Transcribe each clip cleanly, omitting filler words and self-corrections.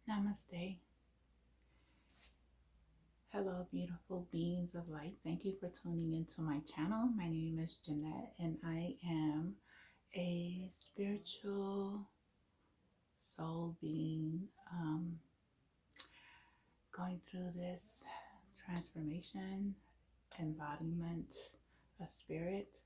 Namaste. Hello, beautiful beings of light. Thank you for tuning into my channel. My name is Jeanette, and I am a spiritual soul being going through this transformation, embodiment of spirit,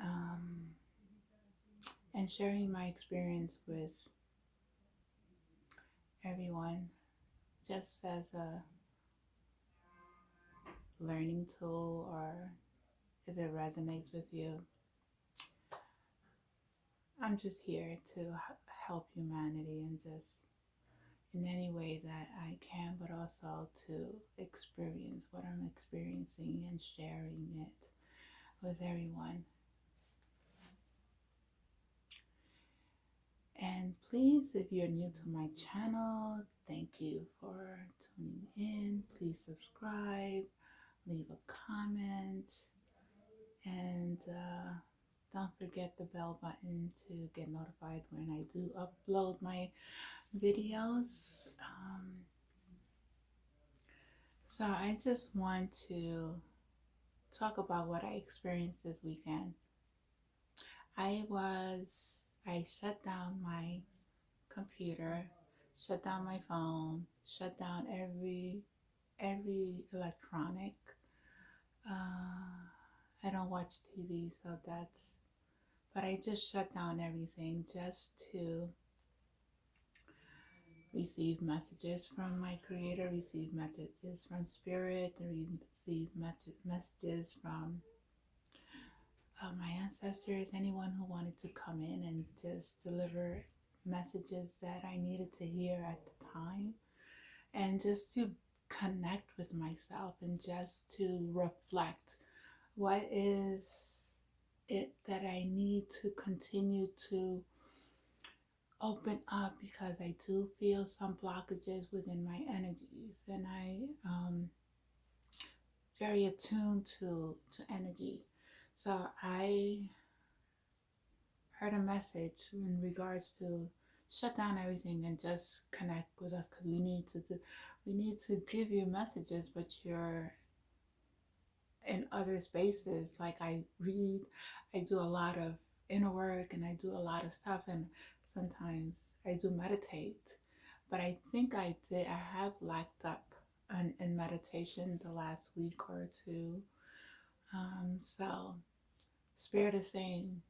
um, and sharing my experience with everyone just as a learning tool, or if it resonates with you, I'm just here to help humanity and just in any way that I can, but also to experience what I'm experiencing and sharing it with everyone. And please, if you're new to my channel, thank you for tuning in. Please subscribe, leave a comment, and don't forget the bell button to get notified when I do upload my videos. So I just want to talk about what I experienced this weekend. I shut down my computer, shut down my phone, shut down every electronic. I don't watch TV, but I just shut down everything just to receive messages from my creator, receive messages from spirit, and receive messages from my ancestors, anyone who wanted to come in and just deliver messages that I needed to hear at the time, and just to connect with myself and just to reflect what is it that I need to continue to open up, because I do feel some blockages within my energies, and I very attuned to energy. So I heard a message in regards to shut down everything and just connect with us, because we need to give you messages, but you're in other spaces. Like I read, I do a lot of inner work, and I do a lot of stuff, and sometimes I do meditate. But I think I have lacked up in meditation the last week or two. So Spirit is saying,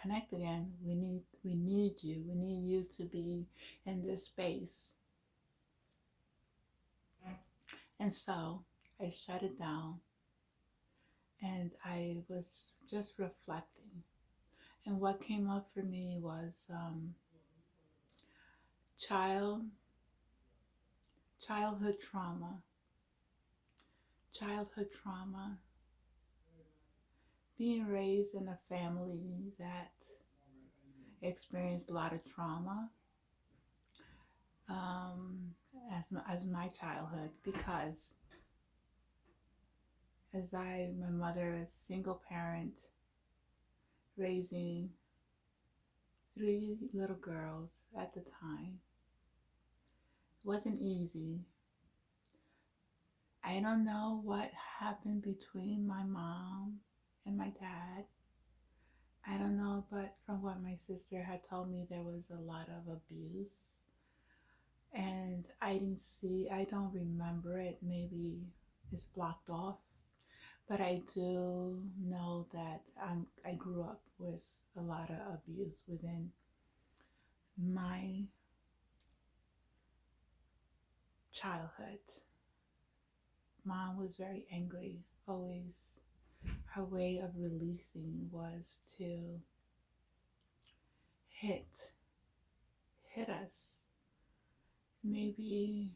connect again. We need you. We need you to be in this space. And so I shut it down, and I was just reflecting. And what came up for me was child childhood trauma, childhood trauma, being raised in a family that experienced a lot of trauma, um, as my childhood, because my mother is single parent, raising 3 little girls at the time. It wasn't easy. I don't know what happened between my mom and my dad. I don't know, but from what my sister had told me, there was a lot of abuse. And I don't remember it. Maybe it's blocked off. But I do know that I grew up with a lot of abuse within my childhood. Mom was very angry. Always, her way of releasing was to hit us. Maybe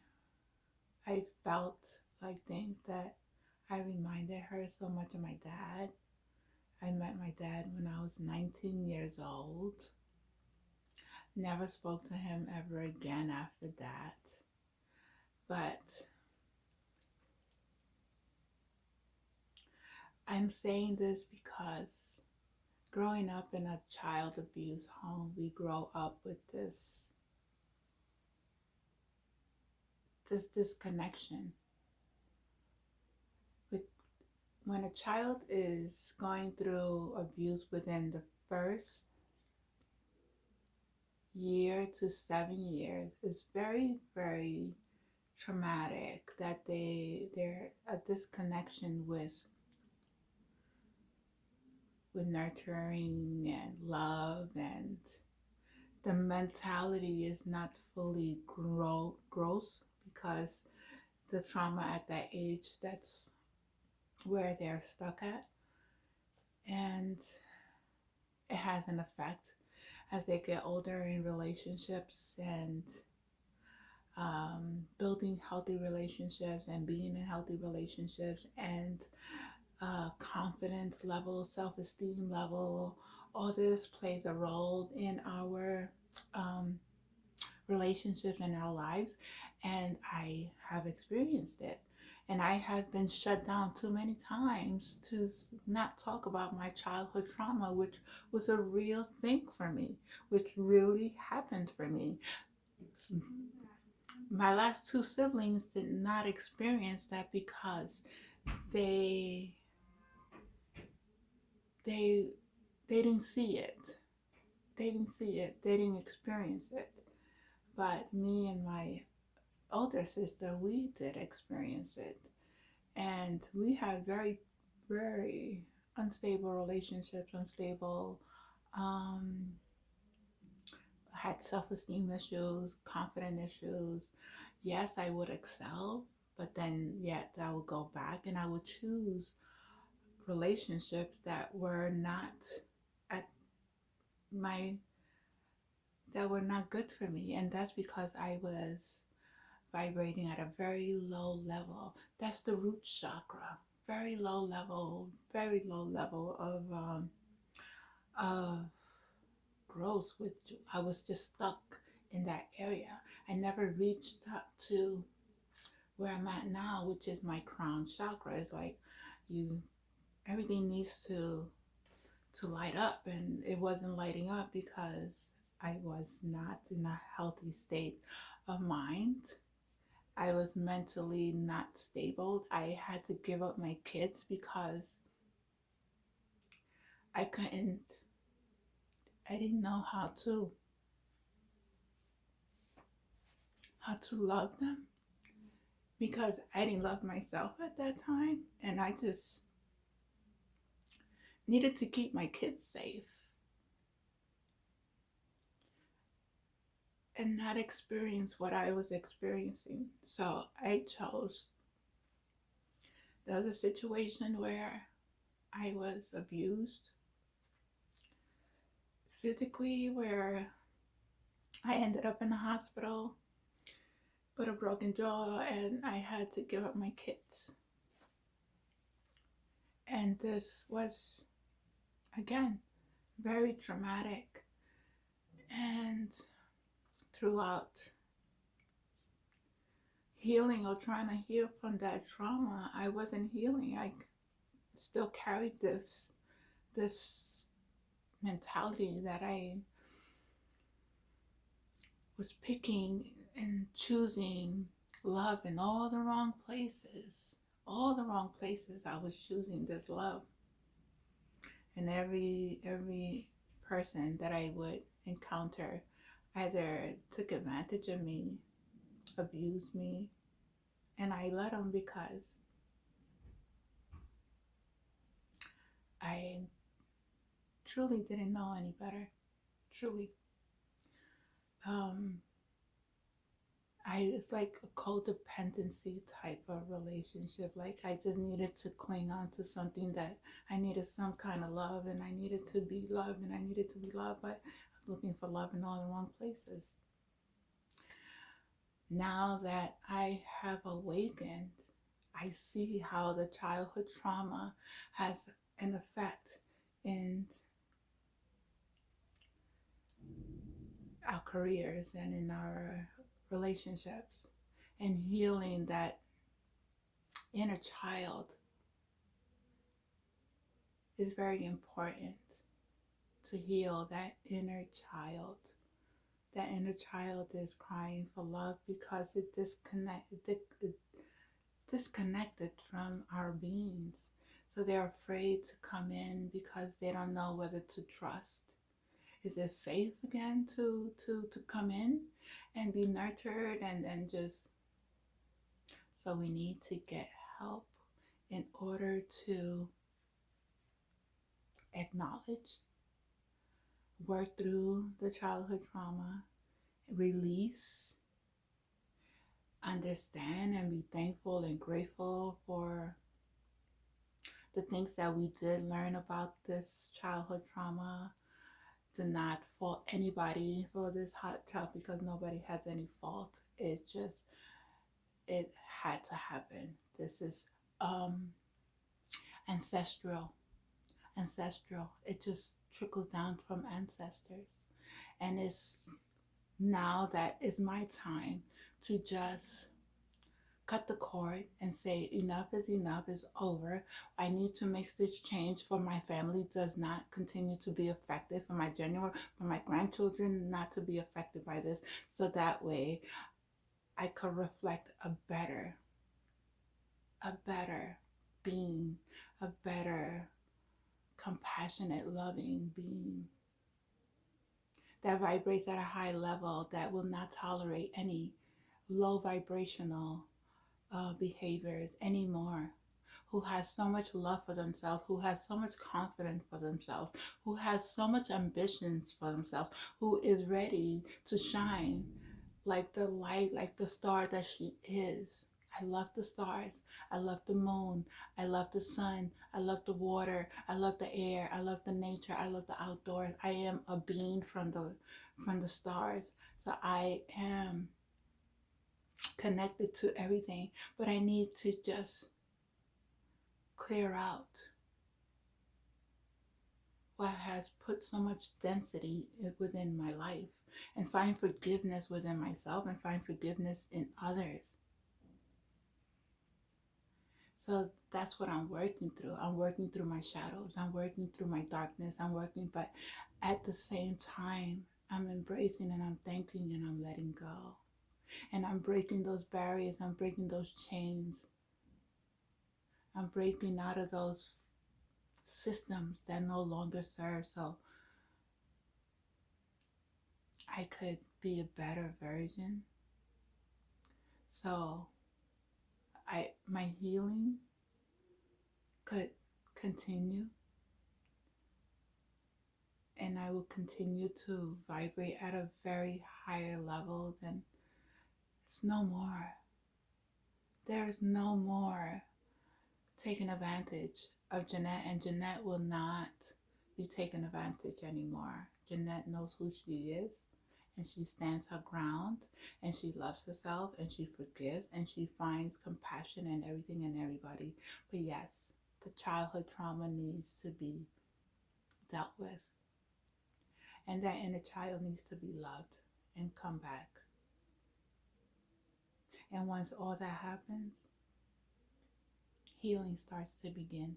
I think that I reminded her so much of my dad. I met my dad when I was 19 years old. Never spoke to him ever again after that. But I'm saying this because growing up in a child abuse home, we grow up with this this disconnection with when a child is going through abuse within the first year to 7 years is very, very traumatic, that they're a disconnection with nurturing and love, and the mentality is not fully gross because the trauma at that age, that's where they're stuck at. And it has an effect as they get older in relationships, and building healthy relationships and being in healthy relationships, and confidence level, self-esteem level. All this plays a role in our relationships and our lives, and I have experienced it. And I have been shut down too many times to not talk about my childhood trauma, which was a real thing for me, which really happened for me. My last two siblings did not experience that because they they they didn't see it. They didn't see it. They didn't experience it. But me and my older sister, we did experience it. And we had very, very unstable relationships, um, had self-esteem issues, confidence issues. Yes, I would excel, but then yet I would go back and I would choose relationships that were not at my that were not good for me. And that's because I was vibrating at a very low level. That's the root chakra. Very low level of growth. With I was just stuck in that area. I never reached up to where I'm at now, which is my crown chakra. It's like you everything needs to light up, and it wasn't lighting up because I was not in a healthy state of mind. I was mentally not stable. I had to give up my kids because I couldn't, I didn't know how to love them, because I didn't love myself at that time, and I just needed to keep my kids safe and not experience what I was experiencing. So I chose. There was a situation where I was abused physically, where I ended up in the hospital with a broken jaw, and I had to give up my kids. And this was, again, very traumatic. And throughout healing or trying to heal from that trauma, I wasn't healing. I still carried this mentality that I was picking and choosing love in all the wrong places. All the wrong places I was choosing this love. And every person that I would encounter either took advantage of me, abused me, and I let them because I truly didn't know any better. Truly. Um, it's like a codependency type of relationship. Like I just needed to cling on to something, that I needed some kind of love, and I needed to be loved, and I needed to be loved, but I was looking for love in all the wrong places. Now that I have awakened, I see how the childhood trauma has an effect in our careers and in our relationships, and healing that inner child is very important. To heal that inner child That inner child is crying for love because it disconnected from our beings. So they're afraid to come in because they don't know whether to trust. Is it safe again to come in and be nurtured and just, so we need to get help in order to acknowledge, work through the childhood trauma, release, understand, and be thankful and grateful for the things that we did learn about this childhood trauma. Do not fault anybody for this hot child because nobody has any fault. It's just, it had to happen. This is ancestral. It just trickles down from ancestors. And it's now that is my time to just cut the cord and say enough is enough, is over. I need to make this change for my family does not continue to be affected, for my grandchildren not to be affected by this, so that way I could reflect a better being, a better compassionate, loving being that vibrates at a high level, that will not tolerate any low vibrational behaviors anymore, who has so much love for themselves, who has so much confidence for themselves, who has so much ambitions for themselves, who is ready to shine like the light, like the star that she is. I love the stars. I love the moon. I love the sun. I love the water. I love the air. I love the nature. I love the outdoors. I am a being from the stars. So I am connected to everything, but I need to just clear out what has put so much density within my life and find forgiveness within myself and find forgiveness in others. So that's what I'm working through. I'm working through my shadows. I'm working through my darkness. But at the same time, I'm embracing and I'm thanking and I'm letting go. And I'm breaking those barriers. I'm breaking those chains. I'm breaking out of those systems that no longer serve, so I could be a better version. So my healing could continue, and I will continue to vibrate at a very higher level than it's no more. There is no more taking advantage of Jeanette, and Jeanette will not be taken advantage anymore. Jeanette knows who she is, and she stands her ground, and she loves herself, and she forgives, and she finds compassion in everything and everybody. But yes, the childhood trauma needs to be dealt with, and that inner child needs to be loved and come back. And once all that happens, healing starts to begin.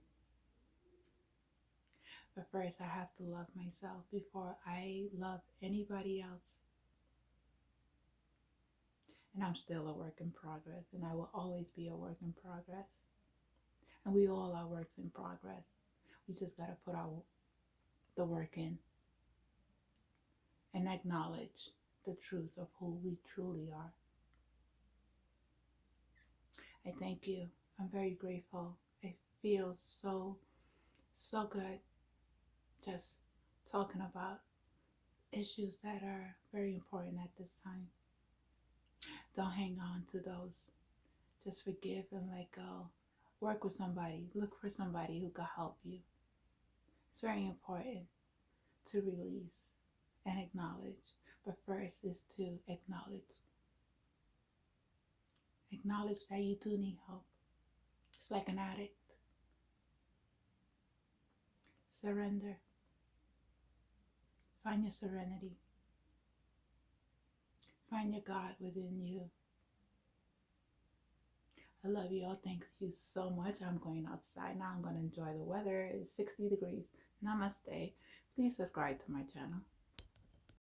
But first, I have to love myself before I love anybody else. And I'm still a work in progress, and I will always be a work in progress. And we all are works in progress. We just got to put the work in and acknowledge the truth of who we truly are. I thank you. I'm very grateful. I feel so good just talking about issues that are very important at this time. Don't hang on to those. Just forgive and let go. Work with somebody. Look for somebody who can help you. It's very important to release and acknowledge. But first is to acknowledge. Acknowledge that you do need help. It's like an addict. Surrender. Find your serenity. Find your God within you. I love you all. Thanks you so much. I'm going outside now. I'm going to enjoy the weather. It's 60 degrees. Namaste. Please subscribe to my channel.